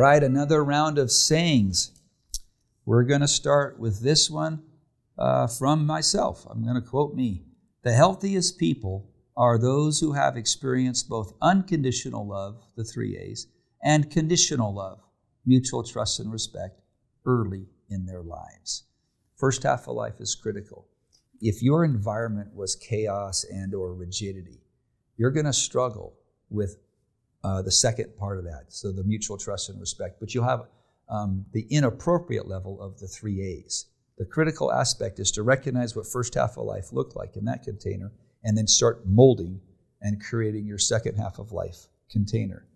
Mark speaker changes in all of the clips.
Speaker 1: right, another round of sayings. We're going to start with this one from myself. I'm going to quote me. The healthiest people are those who have experienced both unconditional love, the 3 A's, and conditional love, mutual trust and respect, early in their lives. First half of life is critical. If your environment was chaos and or rigidity, you're going to struggle with the second part of that, so the mutual trust and respect. But you'll have the inappropriate level of the 3 A's. The critical aspect is to recognize what first half of life looked like in that container and then start molding and creating your second half of life container.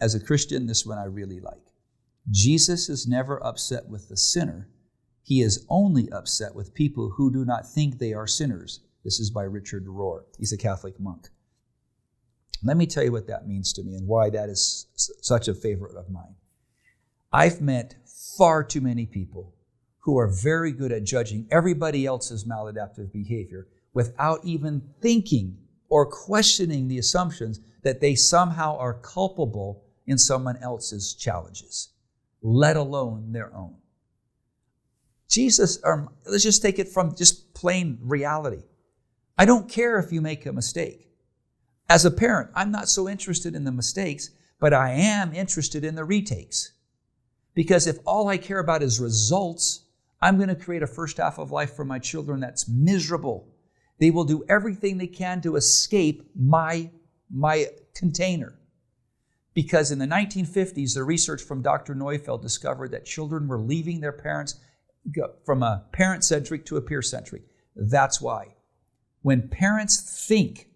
Speaker 1: As a Christian, this one I really like. Jesus is never upset with the sinner. He is only upset with people who do not think they are sinners. This is by Richard Rohr. He's a Catholic monk. Let me tell you what that means to me and why that is such a favorite of mine. I've met far too many people who are very good at judging everybody else's maladaptive behavior without even thinking or questioning the assumptions that they somehow are culpable in someone else's challenges, let alone their own. Jesus, let's just take it from just plain reality. I don't care if you make a mistake. As a parent, I'm not so interested in the mistakes, but I am interested in the retakes. Because if all I care about is results, I'm going to create a first half of life for my children that's miserable. They will do everything they can to escape my container. Because in the 1950s, the research from Dr. Neufeld discovered that children were leaving their parents from a parent-centric to a peer-centric. That's why. When parents think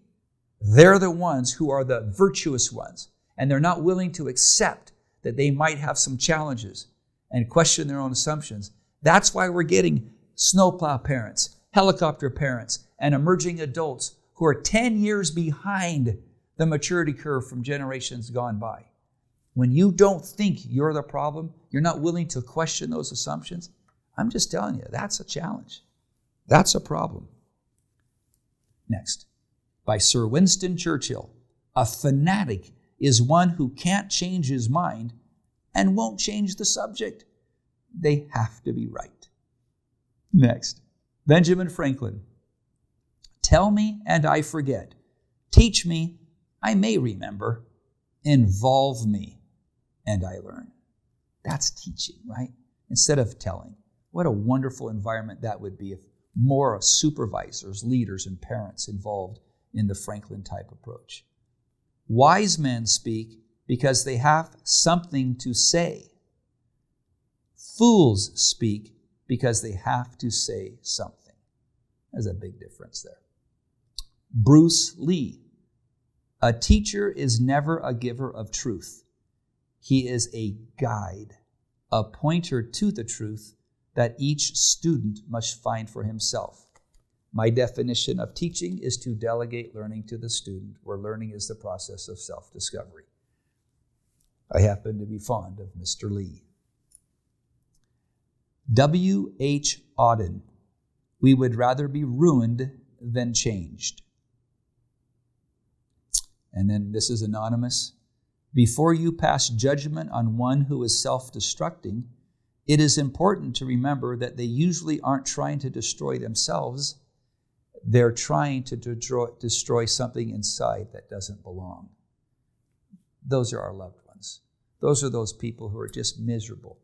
Speaker 1: they're the ones who are the virtuous ones, and they're not willing to accept that they might have some challenges and question their own assumptions, that's why we're getting snowplow parents, helicopter parents, and emerging adults who are 10 years behind the maturity curve from generations gone by. When you don't think you're the problem, you're not willing to question those assumptions, I'm just telling you, that's a challenge. That's a problem. Next, by Sir Winston Churchill, a fanatic is one who can't change his mind and won't change the subject. They have to be right. Next, Benjamin Franklin. Tell me and I forget. Teach me, I may remember. Involve me and I learn. That's teaching, right? Instead of telling. What a wonderful environment that would be if more supervisors, leaders, and parents involved in the Franklin type approach. Wise men speak because they have something to say. Fools speak because they have to say something. There's a big difference there. Bruce Lee. A teacher is never a giver of truth. He is a guide, a pointer to the truth that each student must find for himself. My definition of teaching is to delegate learning to the student, where learning is the process of self-discovery. I happen to be fond of Mr. Lee. W.H. Auden. We would rather be ruined than changed. And then this is anonymous. Before you pass judgment on one who is self-destructing, it is important to remember that they usually aren't trying to destroy themselves. They're trying to destroy something inside that doesn't belong. Those are our loved ones. Those are those people who are just miserable.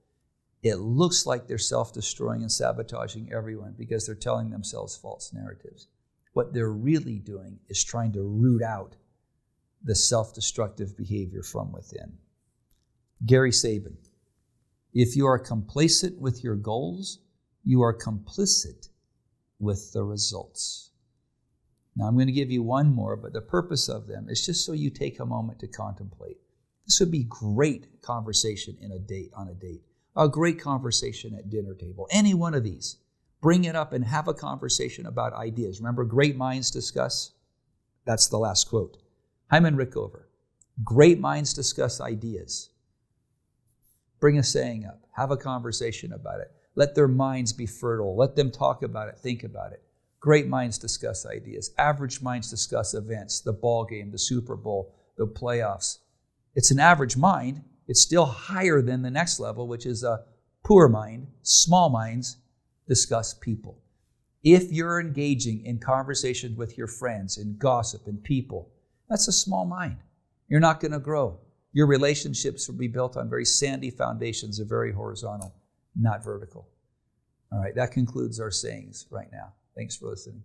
Speaker 1: It looks like they're self-destroying and sabotaging everyone because they're telling themselves false narratives. What they're really doing is trying to root out the self-destructive behavior from within. Gary Sabin. If you are complacent with your goals, you are complicit with the results. Now I'm going to give you one more, but the purpose of them is just so you take a moment to contemplate. This would be great conversation on a date, a great conversation at dinner table. Any one of these. Bring it up and have a conversation about ideas. Remember, great minds discuss? That's the last quote. Hyman Rickover. Great minds discuss ideas. Bring a saying up. Have a conversation about it. Let their minds be fertile. Let them talk about it, think about it. Great minds discuss ideas. Average minds discuss events, the ball game, the Super Bowl, the playoffs. It's an average mind It's still higher than the next level, which is a poor mind. Small minds discuss people. If you're engaging in conversation with your friends, in gossip, and people, that's a small mind. You're not going to grow. Your relationships will be built on very sandy foundations, are very horizontal, not vertical. All right, that concludes our sayings right now. Thanks for listening.